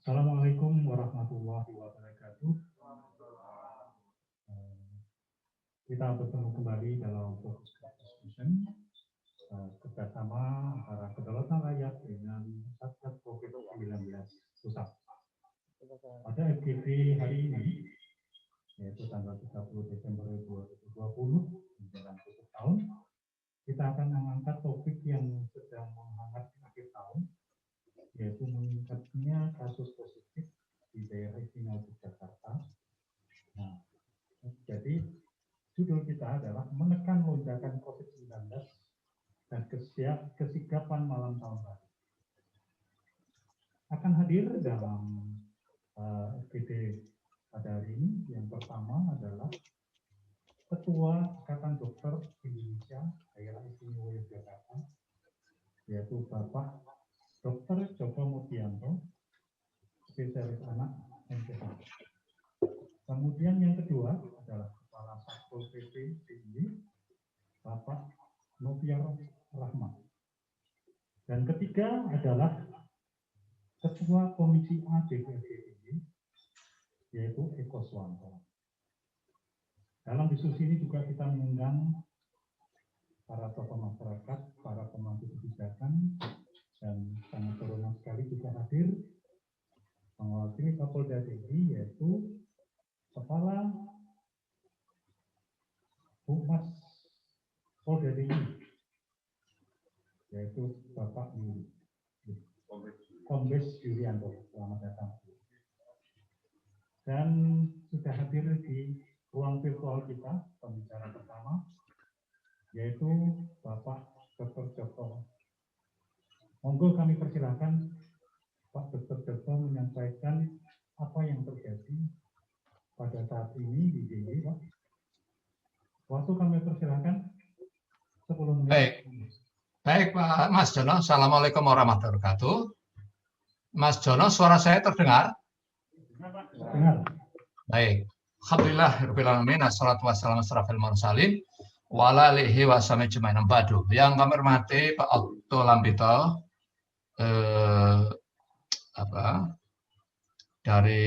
Assalamualaikum warahmatullahi wabarakatuh. Kita bertemu kembali dalam fokus discussion kerjasama antara Kedaulatan Rakyat dengan Satgas COVID-19 Pusat. Pada FGD hari ini, yaitu tanggal 30 Desember 2020, menjelang tutup tahun, kita akan mengangkat topik yang sedang menghangat di akhir tahun, yaitu meningkatnya kasus positif di daerah istimewa Yogyakarta. Nah, jadi judul kita adalah menekan lonjakan COVID-19 dan kesigapan malam tahun baru. Akan hadir dalam FGD pada hari ini, yang pertama adalah Ketua Ikatan Dokter Indonesia Daerah Istimewa Yogyakarta, yaitu Bapak Dr. Joko Mudianto, spesialis anak MPH. Kemudian yang kedua adalah Kepala Satpol PP DIY, Bapak Noviar Rahmat. Dan ketiga adalah Ketua Komisi A DPRD DIY, yaitu Eko Swanto. Dalam diskusi ini juga kita mengundang para tokoh masyarakat, para pemangku kebijakan, dan sangat berhormat sekali juga hadir mewakili Kapolda DIY, yaitu Kepala Humas Polda DIY, yaitu Bapak Kombes Yulianto. Selamat datang. Dan sudah hadir di ruang virtual kita pembicara pertama, yaitu Bapak Dr. Joko. Monggo kami persilakan Pak Dr. Joko menyampaikan apa yang terjadi pada saat ini di DIY, Pak. Waktu kami persilakan 10 menit. Baik Pak Mas Jono, Assalamualaikum warahmatullahi wabarakatuh. Mas Jono, suara saya terdengar? Dengar. Baik. Alhamdulillah, assalatu wassalamu ala asyrofil mursalin wa ala alihi wa sahbihi ajmain. Yang kami hormati Pak Okto Lambito, dari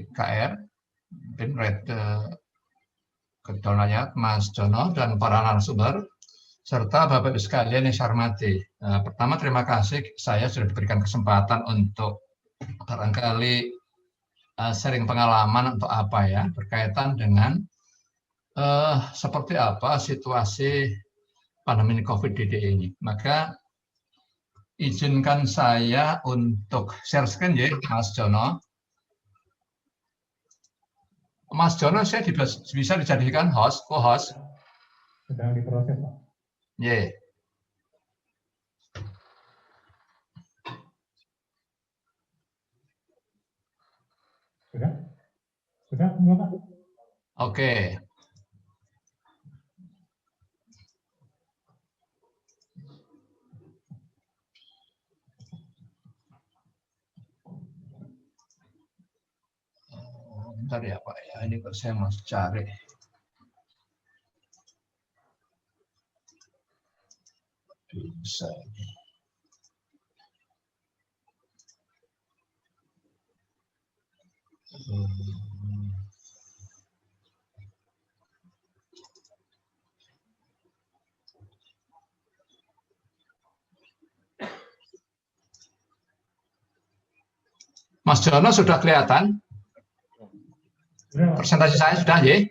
KR, Pinred Kedaulatan Mas Jono dan para narasumber, serta Bapak Ibu sekalian yang saya hormati. Pertama, terima kasih saya sudah diberikan kesempatan untuk barangkali sharing pengalaman untuk apa ya, berkaitan dengan seperti apa situasi pandemi COVID di DIY ini. Maka izinkan saya untuk share screen ya, Mas Jono. Mas Jono, saya bisa dijadikan host, co-host. Sedang diproses, Pak. Yeah. Sudah semua, Pak? Oke. Bentar ya Pak ya, ini kok saya masih cari. Bisa ini. Mas Jono sudah kelihatan? Presentasi saya sudah ya?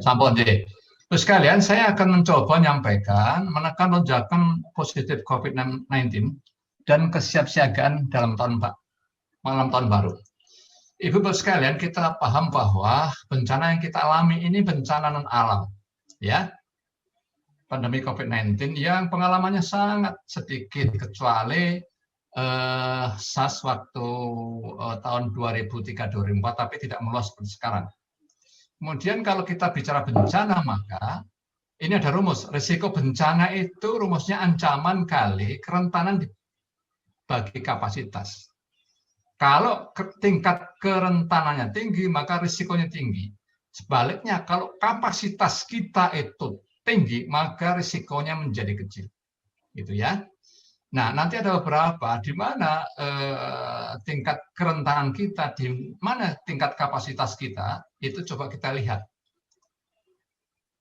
Sampun ya. Terus sekalian saya akan mencoba menyampaikan menekan lonjakan positif COVID-19 dan kesiapsiagaan dalam malam tahun baru. Ibu-ibu sekalian, kita paham bahwa bencana yang kita alami ini bencana non alam, ya. Pandemi COVID-19 yang pengalamannya sangat sedikit, kecuali SARS waktu tahun 2003-2004, tapi tidak meluas seperti sekarang. Kemudian kalau kita bicara bencana, maka ini ada rumus. Risiko bencana itu rumusnya ancaman kali kerentanan bagi kapasitas. Kalau tingkat kerentanannya tinggi, maka risikonya tinggi. Sebaliknya, kalau kapasitas kita itu tinggi, maka risikonya menjadi kecil. Gitu ya. Nah, nanti ada beberapa di mana tingkat kerentanan kita, di mana tingkat kapasitas kita, itu coba kita lihat.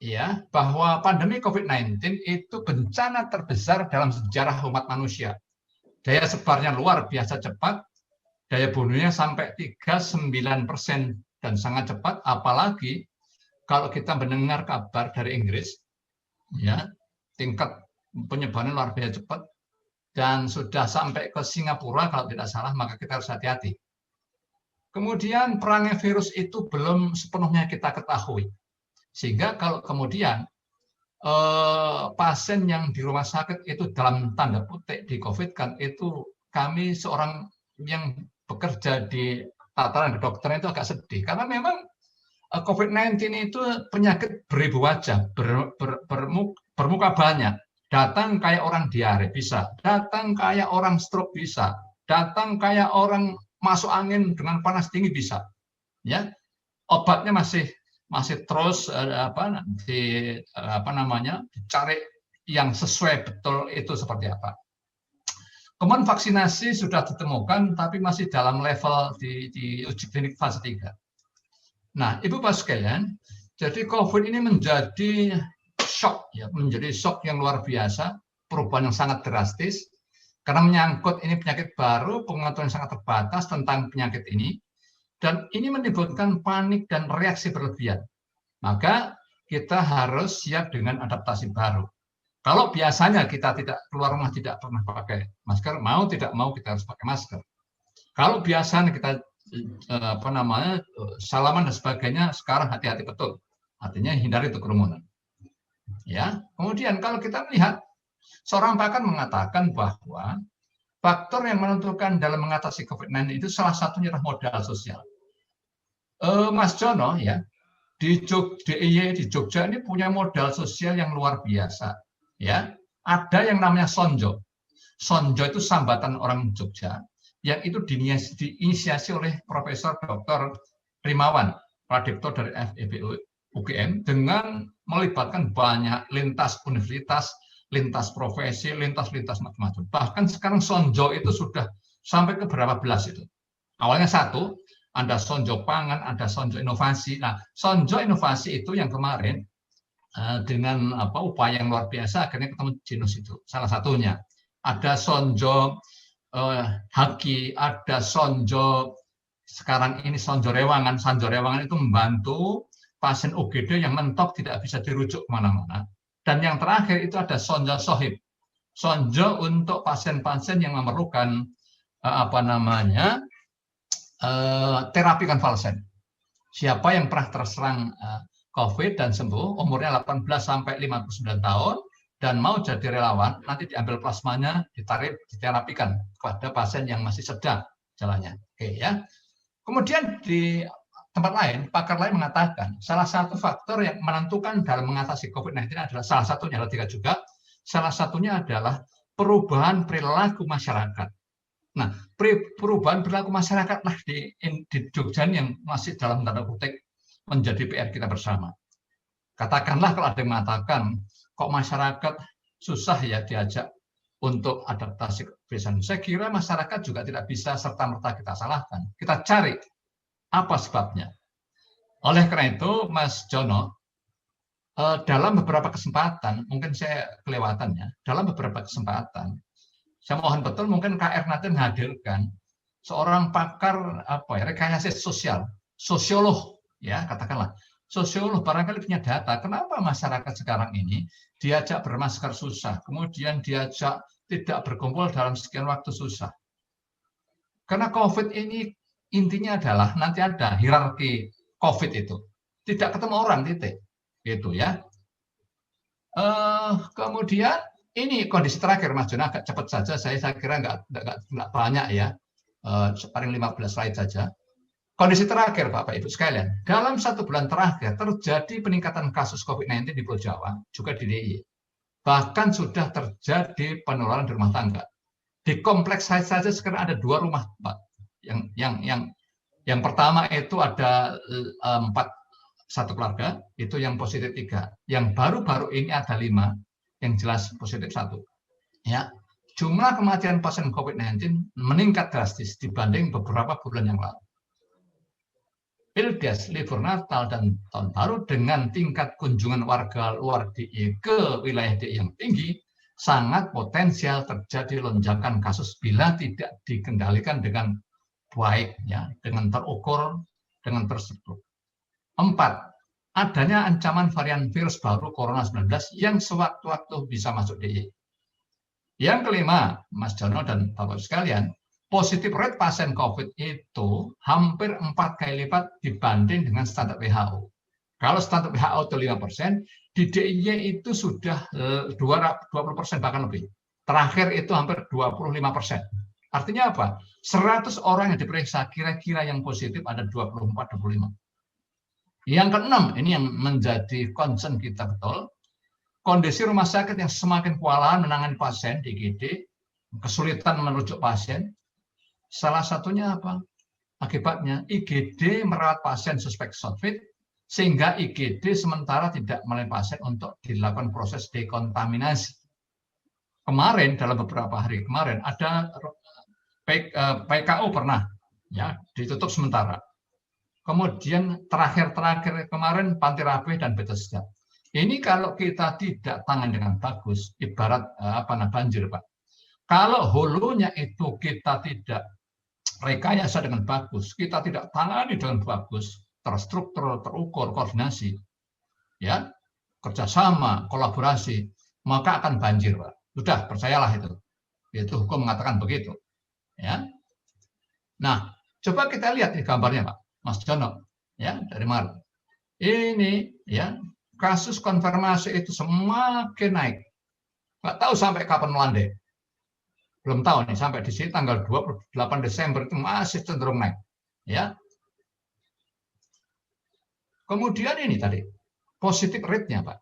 Ya, bahwa pandemi COVID-19 itu bencana terbesar dalam sejarah umat manusia. Daya sebarnya luar biasa cepat, daya bunuhnya sampai 39% dan sangat cepat, apalagi kalau kita mendengar kabar dari Inggris, ya, tingkat penyebaran luar biasa cepat, dan sudah sampai ke Singapura kalau tidak salah, maka kita harus hati-hati. Kemudian perangnya virus itu belum sepenuhnya kita ketahui. Sehingga kalau kemudian pasien yang di rumah sakit itu dalam tanda kutip di COVID kan, itu kami seorang yang bekerja di tataran kedokteran itu agak sedih. Karena memang COVID-19 itu penyakit beribu wajah, bermuka banyak. Datang kayak orang diare bisa, datang kayak orang stroke bisa, datang kayak orang masuk angin dengan panas tinggi bisa. Ya, obatnya masih terus dicari yang sesuai betul itu seperti apa. Kemudian vaksinasi sudah ditemukan, tapi masih dalam level di uji klinik fase 3. Nah, Ibu Bapak sekalian, jadi COVID ini menjadi shock, ya, menjadi shock yang luar biasa, perubahan yang sangat drastis, karena menyangkut ini penyakit baru, pengetahuan yang sangat terbatas tentang penyakit ini, dan ini menimbulkan panik dan reaksi berlebihan. Maka kita harus siap dengan adaptasi baru. Kalau biasanya kita tidak keluar rumah tidak pernah pakai masker, mau tidak mau kita harus pakai masker. Kalau biasanya kita salaman dan sebagainya, sekarang hati-hati betul. Artinya hindari itu kerumunan. Ya, kemudian kalau kita melihat, seorang pakar mengatakan bahwa faktor yang menentukan dalam mengatasi COVID-19 itu salah satunya adalah modal sosial. Mas Jono, ya, di Jogja ini punya modal sosial yang luar biasa. Ya, ada yang namanya Sonjo. Sonjo itu sambatan orang Jogja yang itu diinisiasi oleh Profesor Dr. Rimawan, Pradipto dari FEB UGM, dengan melibatkan banyak lintas universitas, lintas profesi, lintas macam-macam. Bahkan sekarang Sonjo itu sudah sampai ke berapa belas itu. Awalnya satu, ada Sonjo Pangan, ada Sonjo Inovasi. Nah, Sonjo Inovasi itu yang kemarin dengan upaya yang luar biasa akhirnya ketemu Genus itu. Salah satunya. Ada Sonjo Haki, ada Sonjo, sekarang ini Sonjo Rewangan. Sonjo Rewangan itu membantu pasien UGD yang mentok tidak bisa dirujuk kemana-mana. Dan yang terakhir itu ada Sonjo Sohib. Sonjo untuk pasien-pasien yang memerlukan terapi konvalesen. Siapa yang pernah terserang COVID dan sembuh, umurnya 18 sampai 59 tahun, dan mau jadi relawan, nanti diambil plasmanya, diterapikan kepada pasien yang masih sedang jalannya. Oke, ya. Kemudian di tempat lain, pakar lain mengatakan salah satu faktor yang menentukan dalam mengatasi COVID-19 adalah salah satunya, ada 3 juga, salah satunya adalah perubahan perilaku masyarakat. Nah, perubahan perilaku masyarakat lah di Jogja yang masih dalam tanda kutip menjadi PR kita bersama. Katakanlah kalau ada yang mengatakan, kok masyarakat susah ya diajak untuk adaptasi kebiasaan. Saya kira masyarakat juga tidak bisa serta-merta kita salahkan. Kita cari apa sebabnya. Oleh karena itu, Mas Jono, dalam beberapa kesempatan, mungkin saya kelewatannya, dalam beberapa kesempatan, saya mohon betul mungkin KR nanti menghadirkan seorang pakar rekayasa sosial, sosiolog, ya katakanlah. Sosiolog barangkali punya data, kenapa masyarakat sekarang ini diajak bermasker susah, kemudian diajak tidak berkumpul dalam sekian waktu susah. Karena COVID ini intinya adalah nanti ada hierarki COVID itu. Tidak ketemu orang, titik. Gitu ya. Kemudian ini kondisi terakhir, Mas Jona, agak cepat saja. Saya kira nggak banyak ya, paling 15 slide saja. Kondisi terakhir, Bapak Ibu sekalian, dalam 1 bulan terakhir terjadi peningkatan kasus COVID-19 di Pulau Jawa, juga di DIY. Bahkan sudah terjadi penularan di rumah tangga. Di kompleks saya saja sekarang ada 2 rumah, Pak. Yang pertama itu ada 1 keluarga, itu yang positif 3. Yang baru-baru ini ada 5, yang jelas positif 1. Ya, jumlah kematian pasien COVID-19 meningkat drastis dibanding beberapa bulan yang lalu. Pildes, libur Natal, dan Tahun Baru dengan tingkat kunjungan warga luar DIY ke wilayah DIY yang tinggi, sangat potensial terjadi lonjakan kasus bila tidak dikendalikan dengan baik, ya, dengan terukur, dengan terstruktur. 4. Adanya ancaman varian virus baru Corona 19 yang sewaktu-waktu bisa masuk DIY. Yang kelima, Mas Jono dan Bapak sekalian, positif rate pasien COVID itu hampir 4 kali lipat dibanding dengan standar WHO. Kalau standar WHO itu 5%, di DIY itu sudah 20% bahkan lebih. Terakhir itu hampir 25%. Artinya apa? 100 orang yang diperiksa kira-kira yang positif ada 24-25. Yang keenam, ini yang menjadi concern kita betul, kondisi rumah sakit yang semakin kewalahan menangani pasien di IGD, kesulitan merujuk pasien. Salah satunya apa? Akibatnya IGD merawat pasien suspek COVID, sehingga IGD sementara tidak melayani pasien untuk dilakukan proses dekontaminasi. Kemarin, dalam beberapa hari kemarin, ada PKU pernah, ya, ditutup sementara. Kemudian terakhir kemarin Panti Rapih dan Bethesda. Ini kalau kita tidak tangani dengan bagus, ibarat banjir, Pak. Kalau hulunya itu kita tidak rekayasa dengan bagus, kita tidak tangani dengan bagus, terstruktur, terukur, koordinasi, ya, kerjasama, kolaborasi, maka akan banjir, Pak. Sudah, percayalah itu. Itu hukum mengatakan begitu, ya. Nah, coba kita lihat di gambarnya, Pak, Mas Jono, ya, dari Maret. Ini, ya, kasus konfirmasi itu semakin naik. Nggak tahu sampai kapan melandai. Belum tahu nih, sampai di sini tanggal 28 Desember itu masih cenderung naik, ya. Kemudian ini tadi, positif rate-nya, Pak.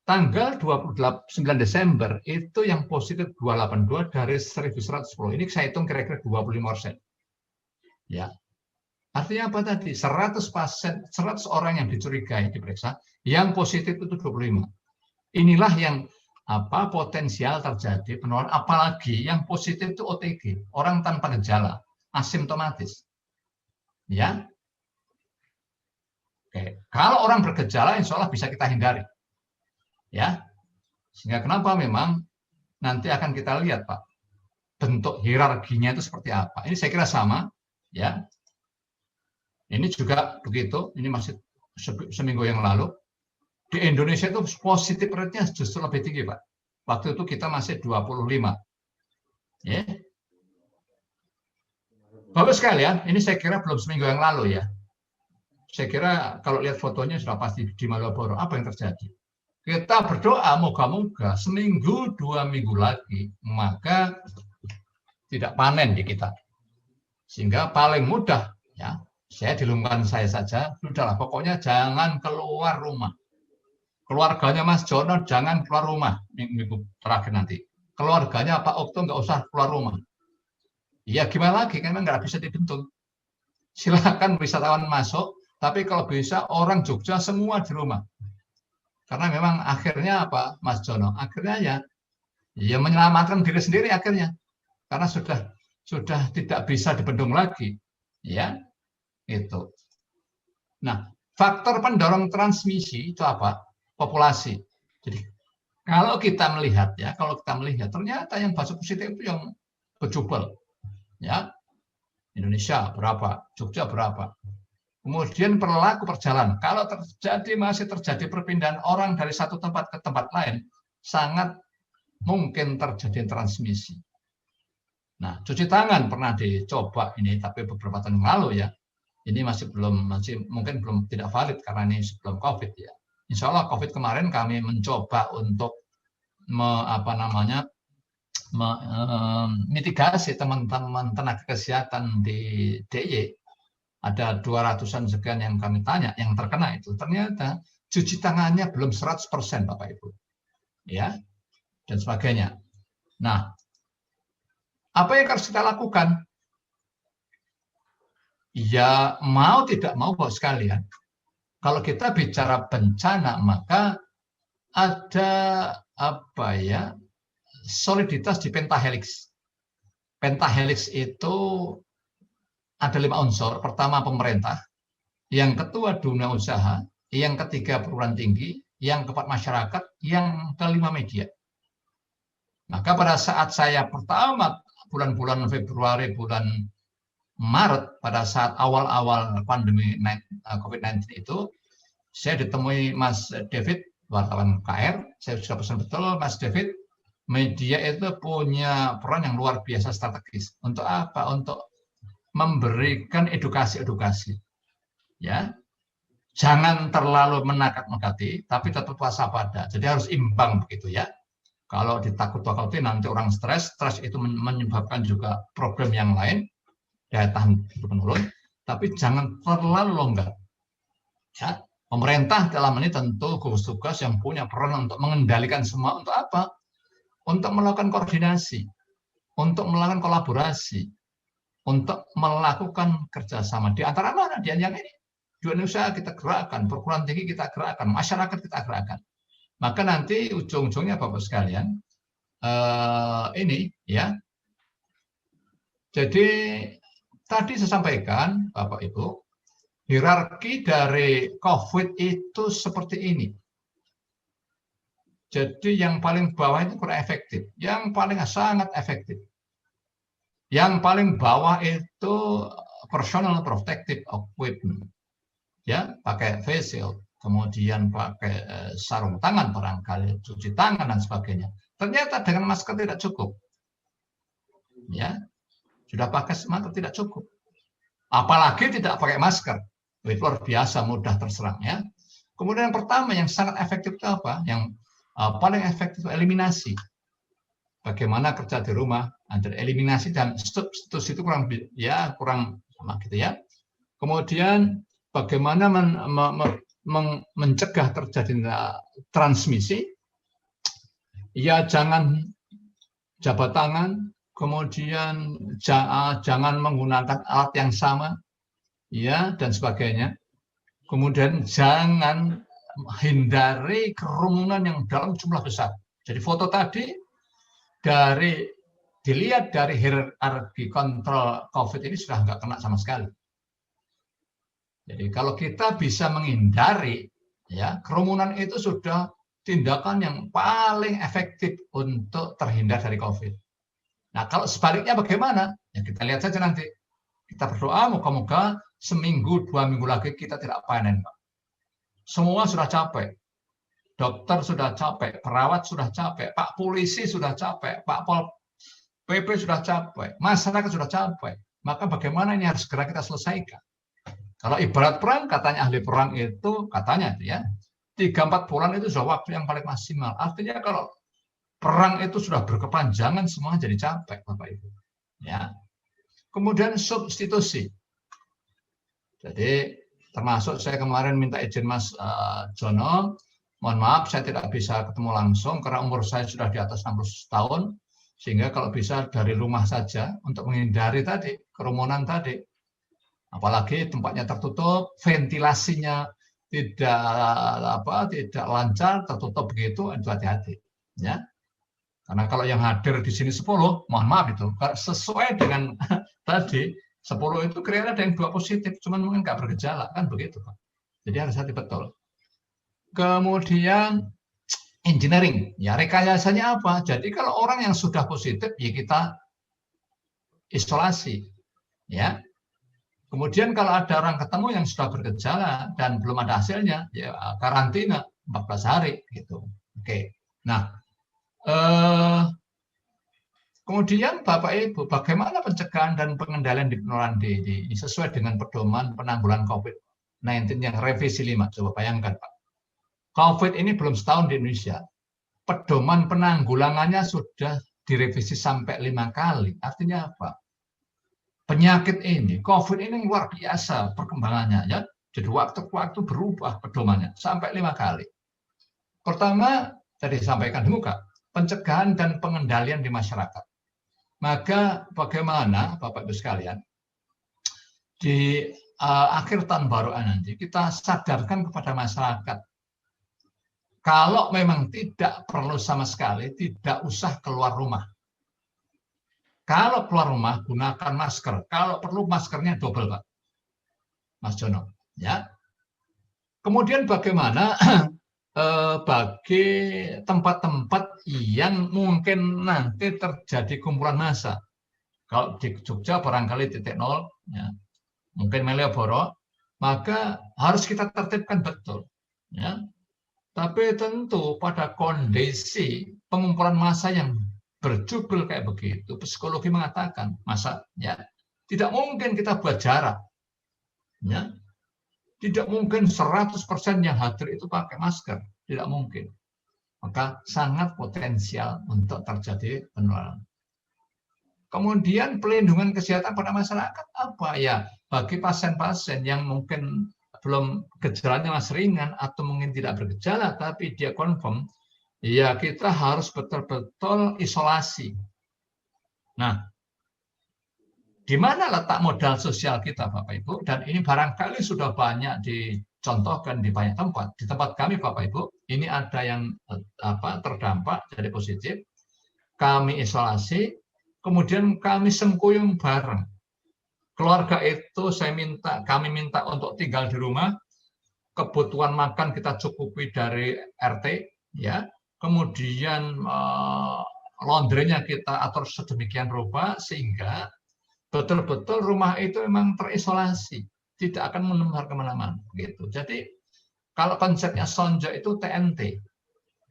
Tanggal 29 Desember itu yang positif 282 dari 1110. Ini saya hitung kira-kira 25%. Ya. Artinya apa tadi? 100 orang yang dicurigai diperiksa, yang positif itu 25. Inilah yang potensial terjadi penularan, apalagi yang positif itu OTG, orang tanpa gejala, asimptomatis. Ya. Oke. Kalau orang bergejala, insya Allah bisa kita hindari. Ya, sehingga kenapa memang nanti akan kita lihat, Pak, bentuk hierarkinya itu seperti apa. Ini saya kira sama, ya. Ini juga begitu. Ini masih seminggu yang lalu. Di Indonesia itu positif rate-nya justru lebih tinggi, Pak. Waktu itu kita masih 25. Ya. Bapak sekalian, ini saya kira belum seminggu yang lalu, ya. Saya kira kalau lihat fotonya sudah pasti di Malioboro. Apa yang terjadi? Kita berdoa moga-moga seminggu 2 minggu lagi maka tidak panen di kita, sehingga paling mudah, ya, saya di lingkungan saya saja sudahlah, pokoknya jangan keluar rumah. Keluarganya Mas Jono jangan keluar rumah minggu terakhir nanti. Keluarganya Pak Okto nggak usah keluar rumah. Ya gimana lagi, kan memang nggak bisa dibentuk. Silakan wisatawan masuk, tapi kalau bisa orang Jogja semua di rumah. Karena memang akhirnya apa, Mas Jono? Akhirnya ya menyelamatkan diri sendiri akhirnya, karena sudah tidak bisa dibendung lagi, ya itu. Nah, faktor pendorong transmisi itu apa? Populasi. Jadi kalau kita melihat, ya, ternyata yang kasus positif itu yang berjubel, ya, Indonesia berapa, Jogja berapa. Kemudian perilaku perjalanan. Kalau masih terjadi perpindahan orang dari satu tempat ke tempat lain, sangat mungkin terjadi transmisi. Nah, cuci tangan pernah dicoba ini, tapi beberapa tahun yang lalu, ya. Ini masih mungkin belum tidak valid karena ini sebelum COVID, ya. Insya Allah COVID kemarin kami mencoba untuk mitigasi teman-teman tenaga kesehatan di DIY. Ada 200-an sekian yang kami tanya, yang terkena itu. Ternyata cuci tangannya belum 100%, Bapak Ibu. Ya, dan sebagainya. Nah, apa yang harus kita lakukan? Ya, mau tidak mau, Bapak sekalian, kalau kita bicara bencana, maka ada soliditas di pentahelix. Pentahelix itu ada 5 unsur. Pertama pemerintah, yang kedua dunia usaha, yang ketiga perguruan tinggi, yang keempat masyarakat, yang kelima media. Maka pada saat saya pertama bulan-bulan Februari, bulan Maret, pada saat awal-awal pandemi COVID-19 itu, saya ditemui Mas David, wartawan KR. Saya sudah pesan betul, Mas David, media itu punya peran yang luar biasa strategis. Untuk apa? Untuk memberikan edukasi-edukasi. Ya, jangan terlalu menakat-nakati, tapi tetap waspada. Jadi harus imbang begitu ya. Kalau ditakut-takuti nanti orang stres itu menyebabkan juga problem yang lain, daya tahan hidup menurun. Tapi jangan terlalu longgar. Ya, pemerintah dalam ini tentu gugus tugas yang punya peran untuk mengendalikan semua. Untuk apa? Untuk melakukan koordinasi, untuk melakukan kolaborasi, untuk melakukan kerjasama. Di antara mana? Di yang ini. Dunia usaha kita gerakkan, perguruan tinggi kita gerakkan, masyarakat kita gerakkan. Maka nanti ujung-ujungnya Bapak sekalian, ini ya. Jadi tadi saya sampaikan Bapak Ibu, hierarki dari COVID itu seperti ini. Jadi yang paling bawah itu kurang efektif, yang paling sangat efektif. Yang paling bawah itu personal protective equipment. Ya, pakai face shield, kemudian pakai sarung tangan barangkali, cuci tangan dan sebagainya. Ternyata dengan masker tidak cukup. Ya, sudah pakai masker tidak cukup. Apalagi tidak pakai masker. Itu luar biasa mudah terserang ya. Kemudian yang pertama yang sangat efektif itu apa? Yang paling efektif itu eliminasi. Bagaimana kerja di rumah, antara eliminasi dan substitusi itu kurang sama gitu ya. Kemudian bagaimana mencegah terjadinya transmisi? Ya jangan jabat tangan, kemudian jangan menggunakan alat yang sama, ya dan sebagainya. Kemudian jangan hindari kerumunan yang dalam jumlah besar. Jadi foto tadi dilihat dari hierarki kontrol COVID ini sudah nggak kena sama sekali. Jadi kalau kita bisa menghindari ya kerumunan itu sudah tindakan yang paling efektif untuk terhindar dari COVID. Nah kalau sebaliknya bagaimana? Ya kita lihat saja nanti. Kita berdoa moga-moga seminggu 2 minggu lagi kita tidak panen, Pak. Semua sudah capek. Dokter sudah capek, perawat sudah capek, Pak Polisi sudah capek, Pak Pol PP sudah capek, masyarakat sudah capek. Maka bagaimana ini harus segera kita selesaikan? Kalau ibarat perang, katanya ahli perang itu, katanya ya, 3-4 bulan itu sudah waktu yang paling maksimal. Artinya kalau perang itu sudah berkepanjangan, semua jadi capek, Bapak Ibu. Ya. Kemudian substitusi. Jadi termasuk saya kemarin minta izin Mas Jono, mohon maaf saya tidak bisa ketemu langsung karena umur saya sudah di atas 60 tahun, sehingga kalau bisa dari rumah saja untuk menghindari tadi kerumunan tadi. Apalagi tempatnya tertutup, ventilasinya tidak lancar, tertutup begitu, itu hati-hati. Ya. Karena kalau yang hadir di sini 10, mohon maaf itu, sesuai dengan tadi, 10 itu kira-kira ada yang 2 positif, cuman mungkin nggak bergejala, kan begitu Pak. Jadi harus hati betul. Kemudian engineering, ya rekayasanya apa? Jadi kalau orang yang sudah positif, ya kita isolasi, ya. Kemudian kalau ada orang ketemu yang sudah bergejala dan belum ada hasilnya, ya karantina 14 hari gitu. Oke. Nah, kemudian Bapak Ibu, bagaimana pencegahan dan pengendalian di penularan ini sesuai dengan pedoman penanggulangan COVID-19 yang revisi 5. Coba bayangkan Pak. COVID ini belum setahun di Indonesia. Pedoman penanggulangannya sudah direvisi sampai 5 kali. Artinya apa? Penyakit ini, COVID ini luar biasa perkembangannya ya. Jadi waktu ke waktu berubah pedomannya sampai 5 kali. Pertama, tadi disampaikan di muka, pencegahan dan pengendalian di masyarakat. Maka bagaimana Bapak Ibu sekalian, di akhir tahun baru nanti kita sadarkan kepada masyarakat Kalau memang tidak perlu sama sekali, tidak usah keluar rumah. Kalau keluar rumah, gunakan masker. Kalau perlu maskernya double, Pak. Mas Jono. Ya. Kemudian bagaimana bagi tempat-tempat yang mungkin nanti terjadi kumpulan massa? Kalau di Jogja barangkali titik nol, ya, mungkin Malioboro, maka harus kita tertibkan betul. Ya. Tapi tentu pada kondisi pengumpulan massa yang berjubel kayak begitu, psikologi mengatakan, masa ya tidak mungkin kita buat jarak. Ya. Tidak mungkin 100% yang hadir itu pakai masker, tidak mungkin. Maka sangat potensial untuk terjadi penularan. Kemudian pelindungan kesehatan pada masyarakat apa ya? Bagi pasien-pasien yang mungkin belum gejalanya masih ringan atau mungkin tidak bergejala tapi dia confirm, ya kita harus betul-betul isolasi. Nah, di mana letak modal sosial kita, Bapak Ibu? Dan ini barangkali sudah banyak dicontohkan di banyak tempat. Di tempat kami, Bapak Ibu, ini ada yang terdampak jadi positif. Kami isolasi, kemudian kami sengkuyung bareng. Keluarga itu kami minta untuk tinggal di rumah. Kebutuhan makan kita cukupi dari RT, ya. Kemudian laundry-nya kita atur sedemikian rupa sehingga betul-betul rumah itu memang terisolasi, tidak akan menebar kemana-mana. Gitu. Jadi kalau konsepnya sonjo itu TNT,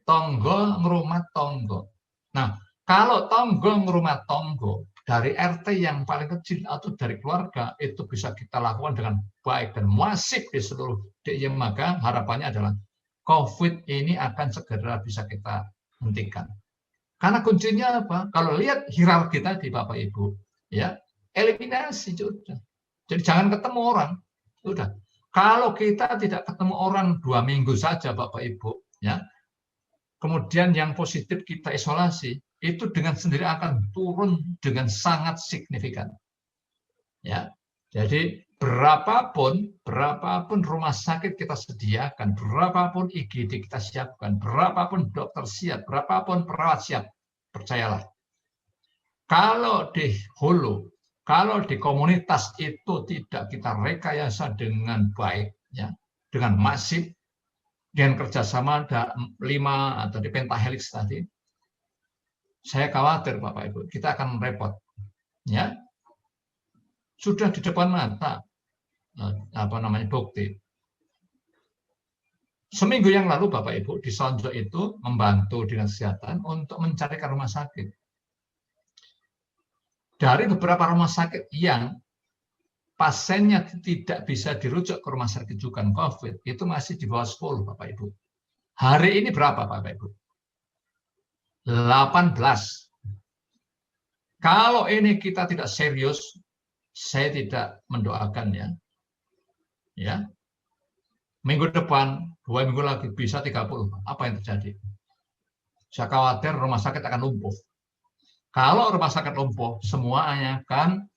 tonggo ngerumat tonggo. Nah, kalau tonggo ngerumat tonggo dari RT yang paling kecil atau dari keluarga itu bisa kita lakukan dengan baik dan masif di seluruh DIY, maka harapannya adalah COVID ini akan segera bisa kita hentikan. Karena kuncinya apa? Kalau lihat hierarki tadi Bapak Ibu, ya eliminasi sudah. Jadi jangan ketemu orang, sudah. Kalau kita tidak ketemu orang 2 minggu saja Bapak Ibu, ya. Kemudian yang positif kita isolasi, itu dengan sendiri akan turun dengan sangat signifikan. Ya. Jadi berapapun rumah sakit kita sediakan, berapapun IGD kita siapkan, berapapun dokter siap, berapapun perawat siap, percayalah. Kalau di hulu, kalau di komunitas itu tidak kita rekayasa dengan baik, ya, dengan masif, dengan kerjasama 5 atau di pentahelix tadi, saya khawatir Bapak Ibu, kita akan repot. Ya, sudah di depan mata, bukti. Seminggu yang lalu Bapak Ibu di Sonjo itu membantu dinas kesehatan untuk mencarikan rumah sakit. Dari beberapa rumah sakit yang pasiennya tidak bisa dirujuk ke rumah sakit rujukan COVID, itu masih di bawah 10 Bapak Ibu. Hari ini berapa Bapak Ibu? 18. Kalau ini kita tidak serius, saya tidak mendoakan ya. Ya. Minggu depan, 2 minggu lagi bisa 30. Apa yang terjadi? Saya khawatir rumah sakit akan lumpuh. Kalau rumah sakit lumpuh, semuanya akan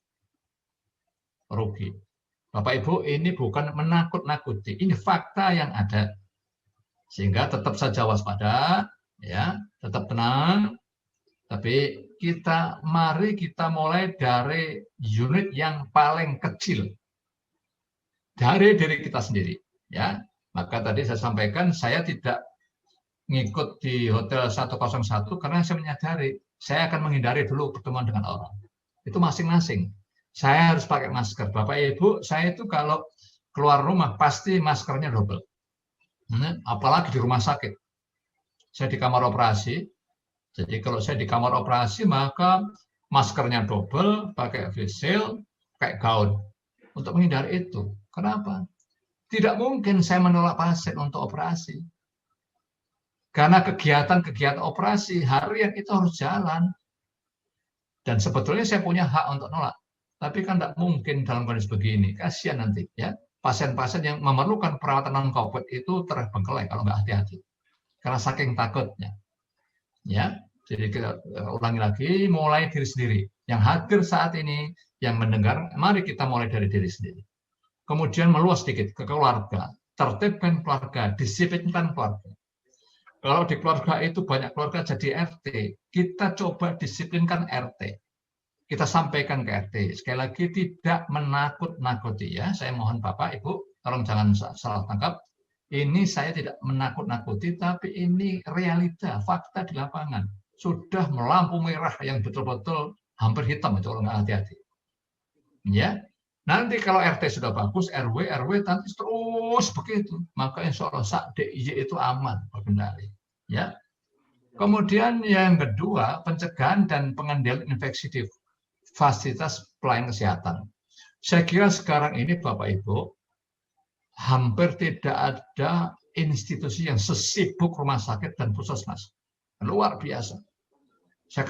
rugi. Bapak Ibu, ini bukan menakut-nakuti, ini fakta yang ada. Sehingga tetap saja waspada, ya, tetap tenang. Tapi mari kita mulai dari unit yang paling kecil. Dari diri kita sendiri, ya. Maka tadi saya sampaikan saya tidak ngikut di Hotel 101 karena saya menyadari saya akan menghindari dulu pertemuan dengan orang. Itu masing-masing. Saya harus pakai masker. Bapak Ibu, saya itu kalau keluar rumah pasti maskernya double. Apalagi di rumah sakit. Saya di kamar operasi. Jadi kalau saya di kamar operasi maka maskernya double, pakai face shield, pakai gaun. Untuk menghindari itu. Kenapa? Tidak mungkin saya menolak pasien untuk operasi. Karena kegiatan-kegiatan operasi harian itu harus jalan. Dan sebetulnya saya punya hak untuk nolak. Tapi kan tidak mungkin dalam kondisi begini. Kasihan nanti ya. Pasien-pasien yang memerlukan perawatan non-COVID itu terbengkelai kalau nggak hati-hati. Karena saking takutnya. Ya, jadi kita ulangi lagi, mulai diri sendiri. Yang hadir saat ini, yang mendengar, mari kita mulai dari diri sendiri. Kemudian meluas sedikit ke keluarga. Tertibkan keluarga, disiplinkan keluarga. Kalau di keluarga itu banyak keluarga jadi RT, kita coba disiplinkan RT. Kita sampaikan ke RT. Sekali lagi tidak menakut-nakuti ya. Saya mohon Bapak, Ibu, tolong jangan salah tangkap. Ini saya tidak menakut-nakuti, tapi ini realita, fakta di lapangan. Sudah melampu merah yang betul-betul hampir hitam itu kalau nggak hati-hati. Ya, nanti kalau RT sudah bagus, RW nanti terus begitu. Maka insya Allah DIY itu aman berkendali. Ya. Kemudian yang kedua, pencegahan dan pengendalian infeksi di fasilitas pelayanan kesehatan. Saya kira sekarang ini Bapak Ibu, hampir tidak ada institusi yang sesibuk rumah sakit dan puskesmas. Luar biasa. Saya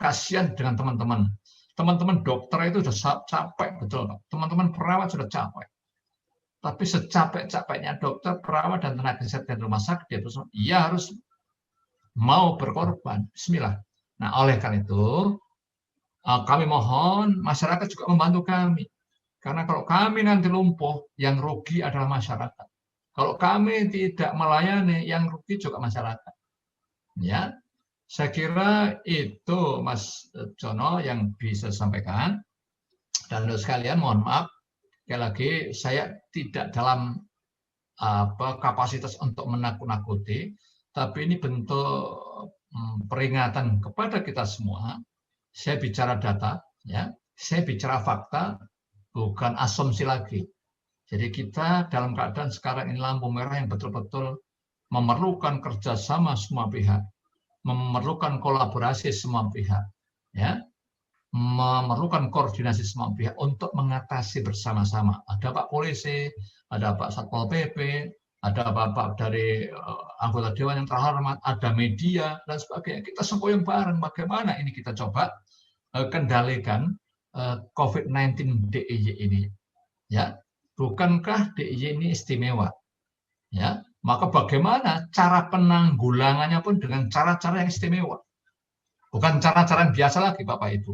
kasihan dengan teman-teman. Teman-teman dokter itu sudah capek, betul. Teman-teman perawat sudah capek. Tapi secapek-capeknya dokter, perawat, dan tenaga kesehatan rumah sakit, ia harus mau berkorban. Bismillah. Nah, oleh karena itu, kami mohon masyarakat juga membantu kami. Karena kalau kami nanti lumpuh, yang rugi adalah masyarakat. Kalau kami tidak melayani, yang rugi juga masyarakat. Ya, saya kira itu Mas Jono yang bisa sampaikan. Dan untuk sekalian, mohon maaf, sekali lagi saya tidak dalam kapasitas untuk menakut-nakuti, tapi ini bentuk peringatan kepada kita semua. Saya bicara data, ya, saya bicara fakta, bukan asumsi lagi. Jadi kita dalam keadaan sekarang ini lampu merah yang betul-betul memerlukan kerjasama semua pihak, memerlukan kolaborasi semua pihak, ya, memerlukan koordinasi semua pihak untuk mengatasi bersama-sama. Ada Pak Polisi, ada Pak Satpol PP, ada Bapak dari anggota Dewan yang terhormat, ada media dan sebagainya. Kita semboyong bareng bagaimana ini kita coba kendalikan COVID-19 DIY ini. Ya, bukankah DIY ini istimewa? Ya, maka bagaimana cara penanggulangannya pun dengan cara-cara yang istimewa. Bukan cara-cara yang biasa lagi, Bapak Ibu.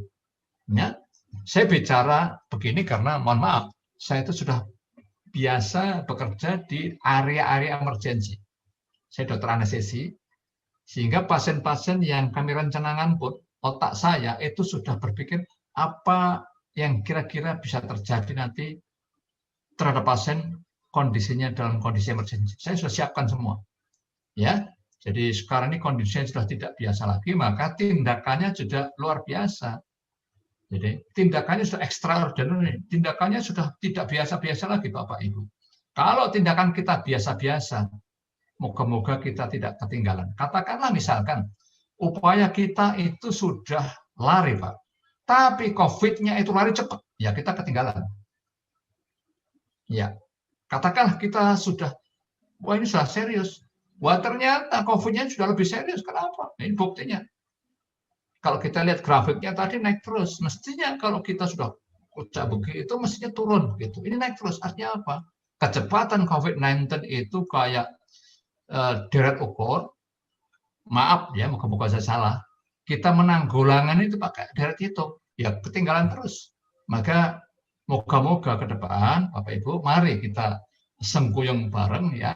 Ya, saya bicara begini karena mohon maaf, saya itu sudah biasa bekerja di area-area emergensi. Saya dokter anestesi, sehingga pasien-pasien yang kami rencanakan pun otak saya itu sudah berpikir apa yang kira-kira bisa terjadi nanti terhadap pasien kondisinya dalam kondisi emergensi. Saya sudah siapkan semua. Ya, jadi sekarang ini kondisinya sudah tidak biasa lagi, maka tindakannya sudah luar biasa. Jadi tindakannya sudah extraordinary, tindakannya sudah tidak biasa-biasa lagi Bapak Ibu. Kalau tindakan kita biasa-biasa, moga-moga kita tidak ketinggalan. Katakanlah misalkan, upaya kita itu sudah lari Pak, tapi COVID-nya itu lari cepat, ya kita ketinggalan. Ya, katakanlah kita sudah, wah ini sudah serius, wah ternyata COVID-nya sudah lebih serius, kenapa? Ini buktinya. Kalau kita lihat grafiknya tadi naik terus, mestinya kalau kita sudah kerja begitu, mestinya turun begitu. Ini naik terus, artinya apa? Kecepatan COVID-19 itu kayak deret ukur. Maaf ya, moga-moga saya salah. Kita menanggulangan itu pakai deret itu, ya ketinggalan terus. Maka moga-moga ke depan, Bapak Ibu, mari kita sengkuyung bareng ya.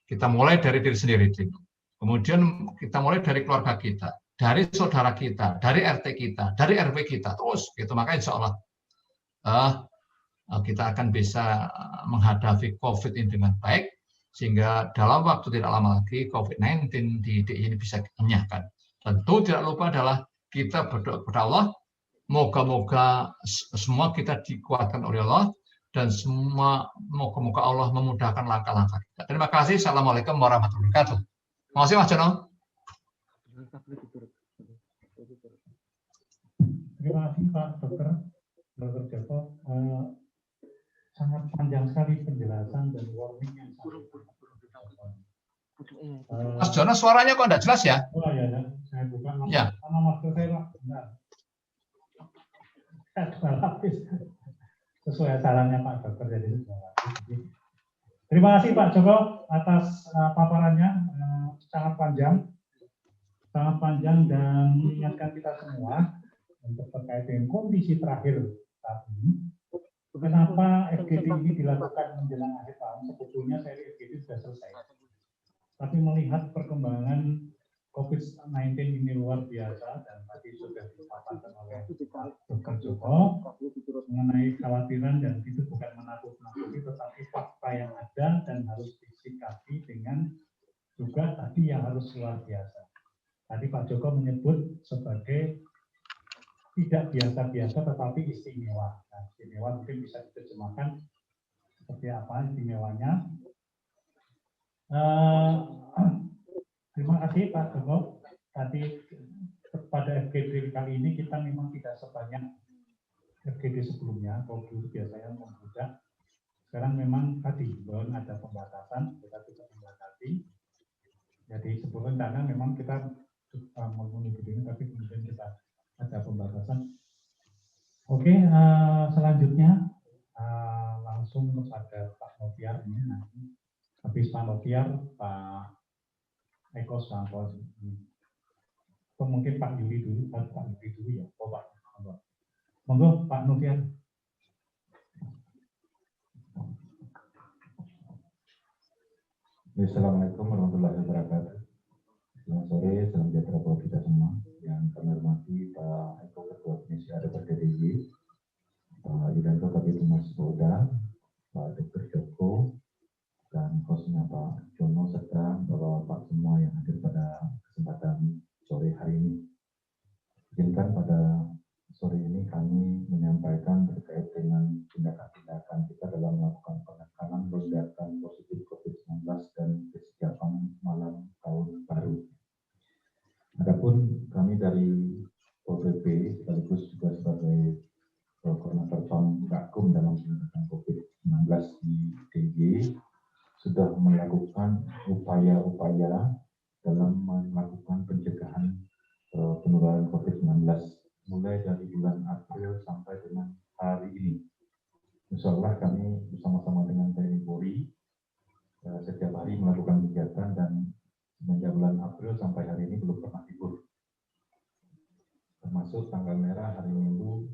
Kita mulai dari diri sendiri dulu. Kemudian kita mulai dari keluarga kita, dari saudara kita, dari RT kita, dari RW kita, terus gitu. Maka insya Allah kita akan bisa menghadapi COVID ini dengan baik, sehingga dalam waktu tidak lama lagi COVID-19 di DIY ini bisa dikenyahkan. Tentu tidak lupa adalah kita berdoa kepada Allah, moga-moga semua kita dikuatkan oleh Allah, dan semua moga-moga Allah memudahkan langkah-langkah kita. Terima kasih. Assalamualaikum warahmatullahi wabarakatuh. Terima kasih Mas Jono. Terima kasih Pak Dokter Joko. Sangat panjang sekali penjelasan dan warning yang Mas Jono, suaranya kok tidak jelas ya? Oh ya, saya buka ya. Nama maksud saya Pak. Benar. Sesuai sarannya Pak Dokter, jadi terima kasih Pak Joko atas paparannya, sangat panjang dan mengingatkan kita semua untuk terkait dengan kondisi terakhir saat ini. Kenapa FGD ini dilakukan menjelang akhir tahun? Sebetulnya seri FGD sudah selesai. Tapi melihat perkembangan COVID-19 ini luar biasa dan tadi sudah disampaikan oleh Pak Dr. Joko mengenai kekhawatiran dan itu bukan menakut-nakuti tetapi fakta yang ada dan harus disikapi dengan juga tadi yang harus luar biasa. Tadi Pak Joko menyebut sebagai tidak biasa-biasa tetapi istimewa. Nah, istimewa mungkin bisa diterjemahkan seperti apa istimewanya. Terima kasih Pak Joko. Tadi pada FGD kali ini kita memang tidak sebanyak FGD sebelumnya. Kalau dulu biasanya membludak. Sekarang memang tadi belum ada pembatasan, kita tidak membatasi. Jadi sebelum karena memang kita memenuhi ini, tapi kemudian kita ada pembatasan. Oke, selanjutnya langsung kepada Pak Noviar ini nanti. Habis Pak Noviar, Pak Eko Sampo, atau mungkin Pak Yuli dulu, Pak Yuli dulu ya, Pak. Monggo Pak Noviar. Assalamualaikum warahmatullahi wabarakatuh. Selamat sore, salam sejahtera buat kita semua. Yang kami hormati Pak Eko Ketua Komisi Ada DPD, Pak Yudanto Kabit Humas Polda, Pak Dr. Joko, dan hostnya Pak Jono serta Bapak-Bapak semua yang hadir pada kesempatan sore hari ini. Izinkan pada sore ini kami menyampaikan terkait dengan tindakan-tindakan kita dalam melakukan penekanan lonjakan positif COVID-19 dan kesiapan malam tahun baru. Adapun kami dari OPP sekaligus juga sebagai koordinator PAM Gakum dalam penanganan COVID-19 di DG sudah melakukan upaya-upaya dalam melakukan pencegahan penularan COVID-19 mulai dari bulan April sampai dengan hari ini. Insya Allah kami bersama-sama dengan TNI Polri setiap hari melakukan kegiatan dan semenjak bulan April sampai hari ini belum pernah libur. Termasuk tanggal merah hari Minggu,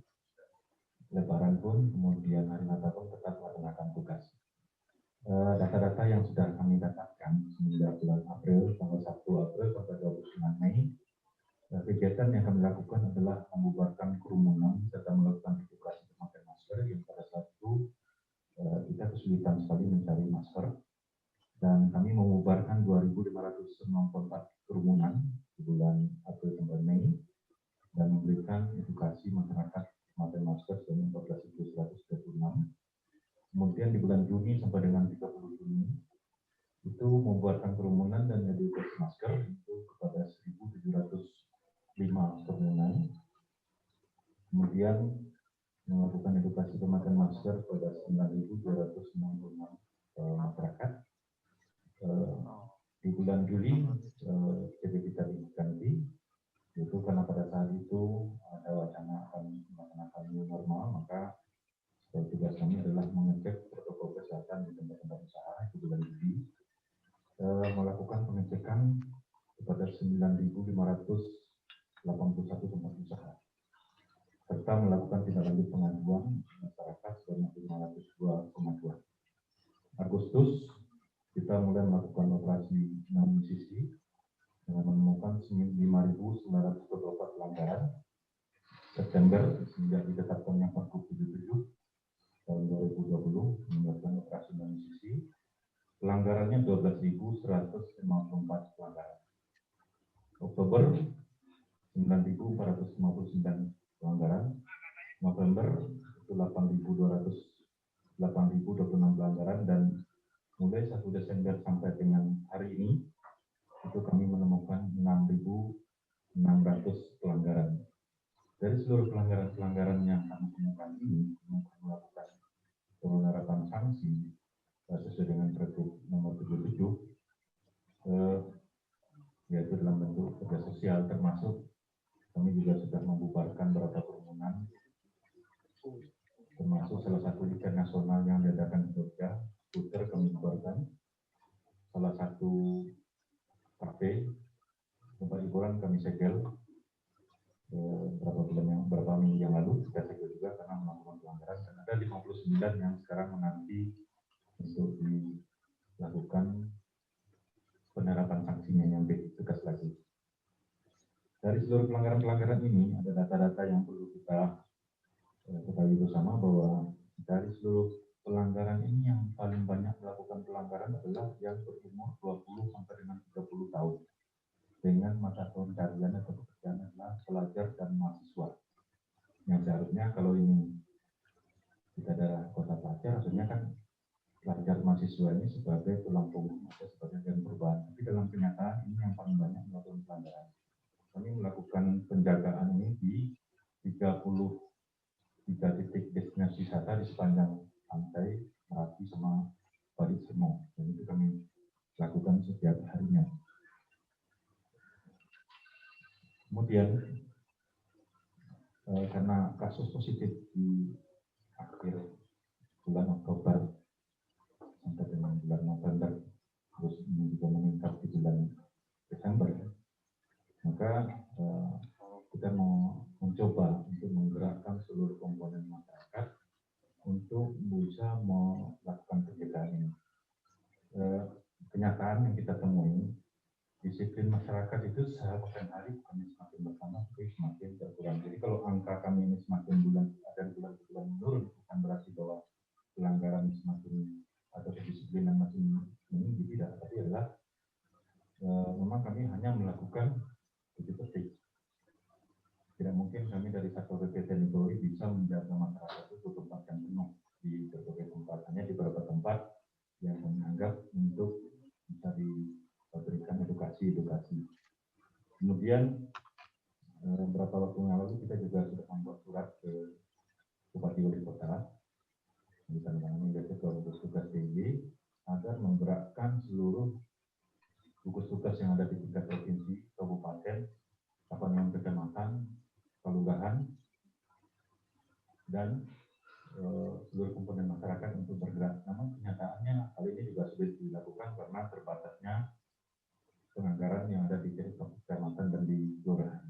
Lebaran pun, kemudian hari Natal pun tetap melaksanakan tugas. Data-data yang sudah kami dapatkan semenjak bulan April, tanggal 1 April sampai 29 Mei, kegiatan yang kami lakukan adalah membubarkan kerumunan serta melakukan edukasi memakai masker yang pada saat itu kita kesulitan sekali mencari masker dan kami membubarkan 2.564 kerumunan di bulan April sampai Mei dan memberikan edukasi masyarakat memakai masker sebanyak 14.136. Kemudian di bulan Juni sampai dengan 30 Juni itu membubarkan kerumunan dan edukasi masker itu kepada 1.705 kerumunan, kemudian melakukan edukasi pemakaian masker pada 9.266 masyarakat. Di bulan Juli jadi kita diganti, yaitu karena pada saat itu ada wacana akan melaksanakan new normal, maka tugas kami adalah mengecek protokol kesehatan di tempat-tempat usaha di bulan Juli, melakukan pengecekan kepada 9.581 tempat usaha, serta melakukan tindak lanjut pengaduan masyarakat sebanyak 502 pengaduan. Agustus kita mulai melakukan operasi non-sisi dengan menemukan 5.924 pelanggaran. September sejak ditetapkannya Pergub 77 tahun 2020 melakukan operasi non-sisi, pelanggarannya 12.154 pelanggaran. Oktober 9.459 pelanggaran, November itu 8.026 pelanggaran, dan mulai 1 Desember sampai dengan hari ini itu kami menemukan 6.600 pelanggaran. Dari seluruh pelanggaran-pelanggaran yang kami temukan ini, kami melakukan penerapan sanksi sesuai dengan Pergub nomor 77, yaitu dalam bentuk kerja sosial, termasuk kami juga sudah membubarkan beberapa kerumunan, termasuk salah satu event nasional yang diadakan di Jogja, skuter kami bubarkan, salah satu kafe tempat hiburan kami segel beberapa minggu yang lalu, kita segel juga karena melakukan pelanggaran, dan ada 59 yang sekarang menanti untuk dilakukan penerapan sanksinya yang lebih tegas lagi. Dari seluruh pelanggaran-pelanggaran ini ada data-data yang perlu kita ketahui bersama bahwa dari seluruh pelanggaran ini yang paling banyak melakukan pelanggaran adalah yang berumur 20 sampai dengan 30 tahun dengan mata pencarian atau pekerjaan adalah pelajar dan mahasiswa. Yang seharusnya kalau ini kita ada kota pelajar, harusnya kan pelajar mahasiswa ini sebagai tulang punggung atau sebagai agen perubahan. Tapi dalam kenyataan ini yang paling banyak melakukan pelanggaran. Kami melakukan penjagaan ini di 33 titik destinasi wisata di sepanjang pantai Merapi sama Bali Semo. Dan itu kami lakukan setiap harinya. Kemudian karena kasus positif di akhir bulan Oktober sampai dengan bulan November, terus ini juga meningkat di bulan Desember, maka kita mau mencoba untuk menggerakkan seluruh komponen masyarakat untuk bisa melakukan pencegahan ini. Kenyataan yang kita temui, disiplin masyarakat itu semakin hari bukan semakin bertambah, tapi semakin berkurang. Jadi kalau angka kami ini semakin bulan ke bulan menurun, bukan berarti bahwa pelanggaran semakin atau kedisiplinan makin meninggi, tidak, tapi adalah memang kami hanya melakukan 7 titik. Tidak mungkin kami dari Satpol PP TNI Polri bisa menjaga masyarakat itu 24 jam penuh di berbagai tempat. Hanya di beberapa tempat yang kami anggap untuk bisa diberikan edukasi. Kemudian beberapa waktu yang lalu kita juga sudah membuat surat ke Bupati Wali Kota, misalnya Ketua Gugus Tugas DIY, agar menggerakkan seluruh gugus tugas yang ada di tingkat provinsi, kabupaten, kecamatan, kelurahan, dan seluruh komponen masyarakat untuk bergerak. Namun kenyataannya hal ini juga sulit dilakukan karena terbatasnya penganggaran yang ada di kecamatan dan di kelurahan.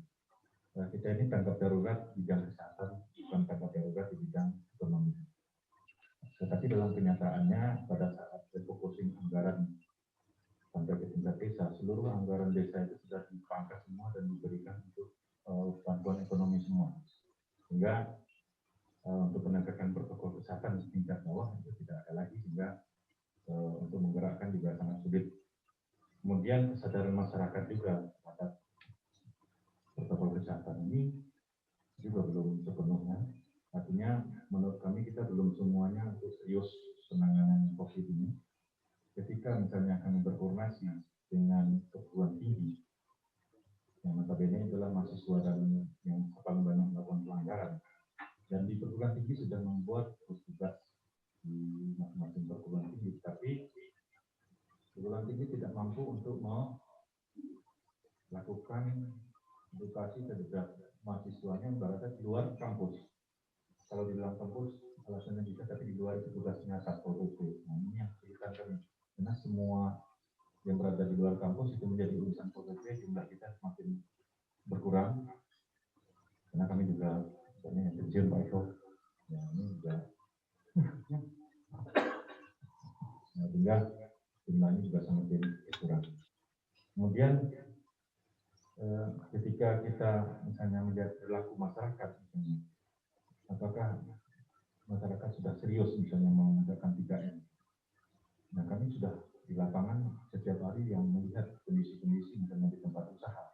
Kita ini tanggap darurat di bidang kesehatan, bukan tanggap darurat di bidang ekonomi. Tetapi dalam kenyataannya pada saat refocusing anggaran sampai ke tingkat desa, seluruh anggaran desa itu sudah dipangkas semua dan diberikan untuk bantuan ekonomi semua. Sehingga untuk penegakan protokol kesehatan di tingkat bawah itu tidak ada lagi, sehingga untuk menggerakkan juga sangat sulit. Kemudian kesadaran masyarakat juga terhadap protokol kesehatan ini juga belum sepenuhnya. Artinya menurut kami kita belum semuanya untuk serius penanganan COVID ini. Ketika misalnya kami berkoordinasi dengan perguruan tinggi, yang notabene adalah mahasiswa dan yang paling banyak melakukan pelanggaran, dan di perguruan tinggi sudah membuat tugas di masing-masing perguruan tinggi, tapi perguruan tinggi tidak mampu untuk melakukan edukasi terhadap mahasiswanya berada di luar kampus. Kalau di dalam kampus alasannya bisa, tapi di luar itu tugasnya Satpol PP. Nah, ini yang kesulitan kami, karena semua yang berada di luar kampus itu menjadi urusan Satpol PP, jumlah kita semakin berkurang. Karena kami juga misalnya yang terjun Pak Eko, ya ini juga, nah, sehingga jumlahnya juga semakin berkurang. Kemudian ketika kita misalnya melihat perilaku masyarakat, misalnya, apakah masyarakat sudah serius misalnya menegakkan 3M? Nah, kami sudah di lapangan setiap hari yang melihat kondisi-kondisi misalnya di tempat usaha.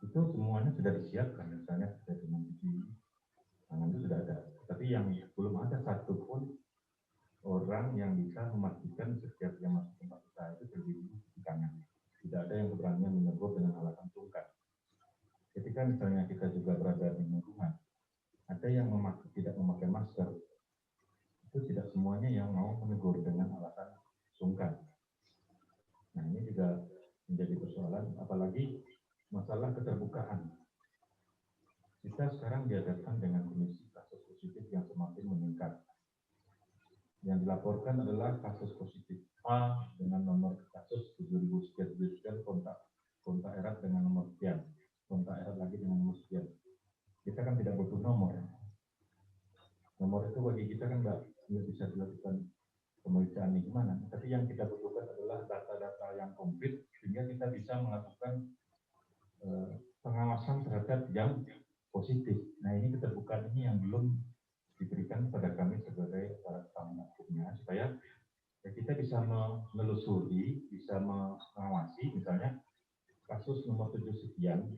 Itu semuanya sudah disiapkan, misalnya sudah dengan cuci tangan itu sudah ada. Tapi yang belum ada satupun orang yang bisa memastikan setiap yang masuk tempat usaha itu berdiri di tangan. Tidak ada yang berani menegur dengan alasan sungkan. Ketika misalnya kita juga berada di lingkungan, ada yang tidak memakai masker, itu tidak semuanya yang mau menegur dengan alasan sungkan. Nah, ini juga menjadi persoalan, apalagi masalah keterbukaan. Kita sekarang dihadapkan dengan kondisi kasus positif yang semakin meningkat. Yang dilaporkan adalah kasus positif A dengan nomor kasus 7.000 sekian, kontak erat dengan nomor sekian, kontak erat lagi dengan nomor sekian. Kita kan tidak butuh nomor. Nomor itu bagi kita kan nggak bisa dilakukan pemeriksaan ini gimana. Tapi yang kita butuhkan adalah data-data yang komplit sehingga kita bisa melakukan pengawasan terhadap yang positif. Nah, ini keterbukaan ini yang belum diberikan kepada kami sebagai para pengamat hukumnya supaya ya, kita bisa menelusuri, bisa mengawasi misalnya kasus nomor 7 sekian,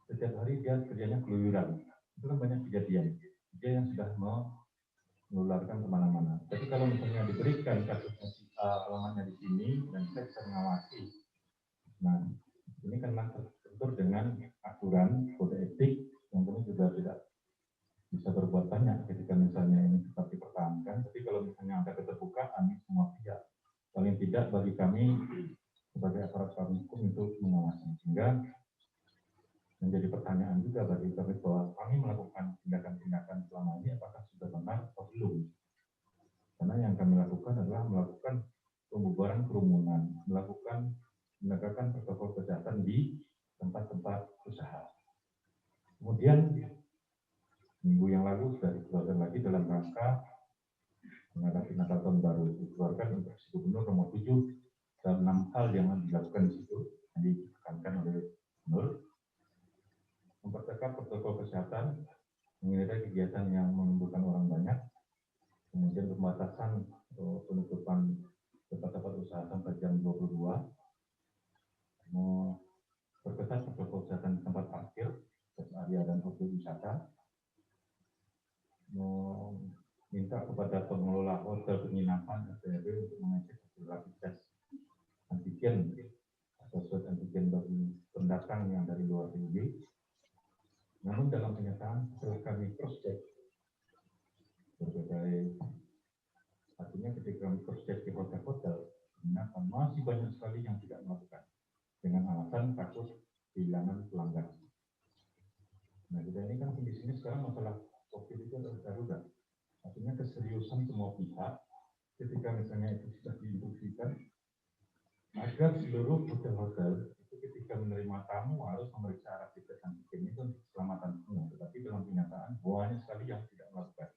setiap hari dia kerjanya keluyuran. Itu kan banyak kejadian. Dia yang sudah menularkan kemana-mana. Tapi kalau misalnya diberikan kasusnya alamatnya di sini dan kita bisa mengawasi. Nah, ini kan terbentur dengan aturan kode etik yang kami juga tidak bisa berbuat banyak ketika misalnya ini tetap dipertahankan. Tapi kalau misalnya ada keterbukaan semua pihak, paling tidak bagi kami sebagai aparat hukum untuk mengawasi. Sehingga menjadi pertanyaan juga bagi kami bahwa kami melakukan tindakan-tindakan selama ini apakah sudah benar atau belum. Karena yang kami lakukan adalah melakukan pembubaran kerumunan, melakukan menegakkan protokol kesehatan di tempat-tempat usaha. Kemudian minggu yang lalu sudah dikeluarkan lagi dalam rangka menghadapi Natal Tahun Baru, dikeluarkan instruksi Gubernur nomor 7 dalam 6 hal yang dilakukan di situ yang ditekankan oleh Gubernur. Memperketat protokol kesehatan, menghindari kegiatan yang menimbulkan orang banyak, kemudian pembatasan atau penutupan tempat-tempat usaha sampai jam 22, memperketat protokol kesehatan di tempat parkir, rest area dan objek wisata, meminta kepada pengelola hotel penginapan SPB untuk mengecek hasil rapid test antigen atau swab antigen bagi pendatang yang dari luar negeri. Namun dalam kenyataan setelah kami cross check berbagai, artinya ketika kami cross check di hotel-hotel penginapan masih banyak sekali yang tidak melakukan dengan alasan takut kehilangan pelanggan. Nah, kita ini kan kondisinya sekarang masalah COVID itu adalah darurat. Artinya keseriusan semua pihak ketika misalnya itu sudah diinstruksikan agar seluruh hotel-hotel itu ketika menerima tamu harus memeriksa rapid test antigen itu untuk keselamatan semua. Tetapi dalam kenyataan banyak sekali yang tidak melakukan.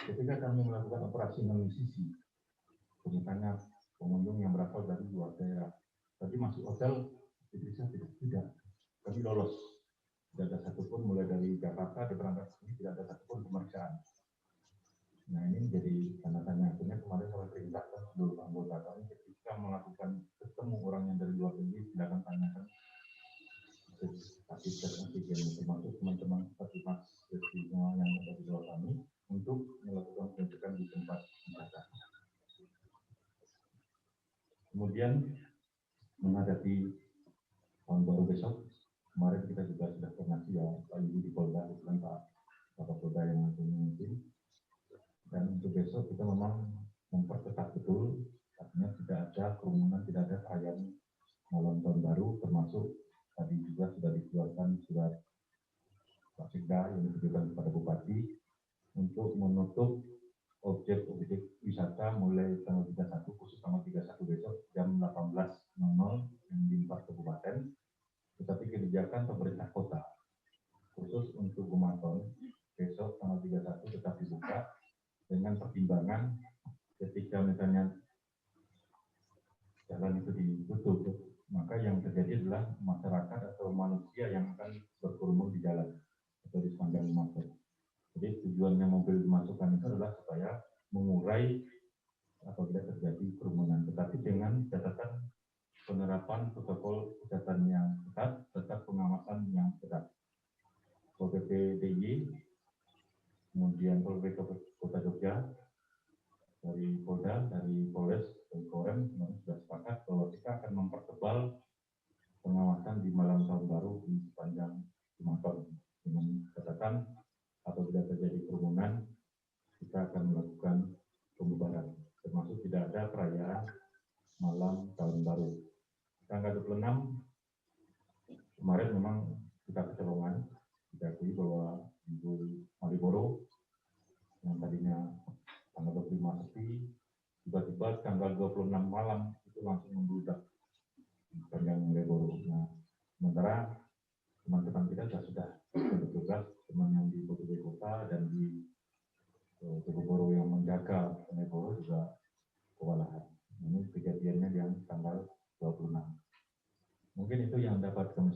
Ketika kami melakukan operasi non-lisisi, misalnya pengunjung yang berasal dari luar daerah, tapi masuk hotel diperiksa tidak. Kami lolos. Tidak ada satupun mulai dari Jakarta di berangkat sini tidak ada satupun pemeriksaan. Nah, ini menjadi tanda tanya. Akhirnya kemarin kami perintahkan seluruh anggota kami ketika melakukan ketemu orang yang dari luar negeri, silakan tanyakan rapid test antigen, termasuk teman-teman seperti Mas Rizky semua yang ada di luar kami untuk melakukan pengecekan di tempat wisata. Kemudian menghadapi tahun baru besok, kemarin kita juga sudah koordinasi ya Pak Ibu di Polda, kebetulan Pak Polda yang memimpin. Dan untuk besok kita memang memperketat betul, artinya tidak ada kerumunan, tidak ada perayaan malam tahun baru, termasuk tadi juga sudah dikeluarkan surat Pak Sekda yang ditujukan kepada Bupati untuk menutup objek-objek wisata mulai tanggal 31, khusus tanggal 31 besok jam 18.00 yang di 4 kabupaten, tetapi kebijakan pemerintah kota khusus untuk Bumaton besok tanggal 31 tetap dibuka dengan pertimbangan ketika misalnya jalan itu ditutup, maka yang terjadi adalah masyarakat atau manusia yang akan berkerumun di jalan atau di sepanjang motor. Jadi tujuannya mobil dimasukkan itu adalah supaya mengurai apabila terjadi kerumunan, tetapi dengan catatan penerapan protokol kesehatan yang ketat, tetap pengawasan yang ketat. Pol PP DIY, kemudian Pol PP Kota Jogja, dari Polda, dari Polres, dari Korem, sudah sepakat bahwa kita akan mempertebal pengawasan di malam tahun baru di sepanjang Sumatera dengan catatan apabila terjadi kerumunan kita akan melakukan pembubaran, termasuk tidak ada perayaan malam tahun baru. Tanggal 26 kemarin memang kita kecolongan, kita akui bahwa Ibu Malioboro yang tadinya tanggal 25 sepi, tiba-tiba tanggal 26 malam itu langsung membludak sepanjang Malioboro. Nah, sementara teman-teman kita sudah bertugas, teman yang di Kota dan di Jogoboro yang menjaga Penegoro juga kewalahan. Ini kejadiannya yang tanggal 26. Mungkin itu yang dapat kami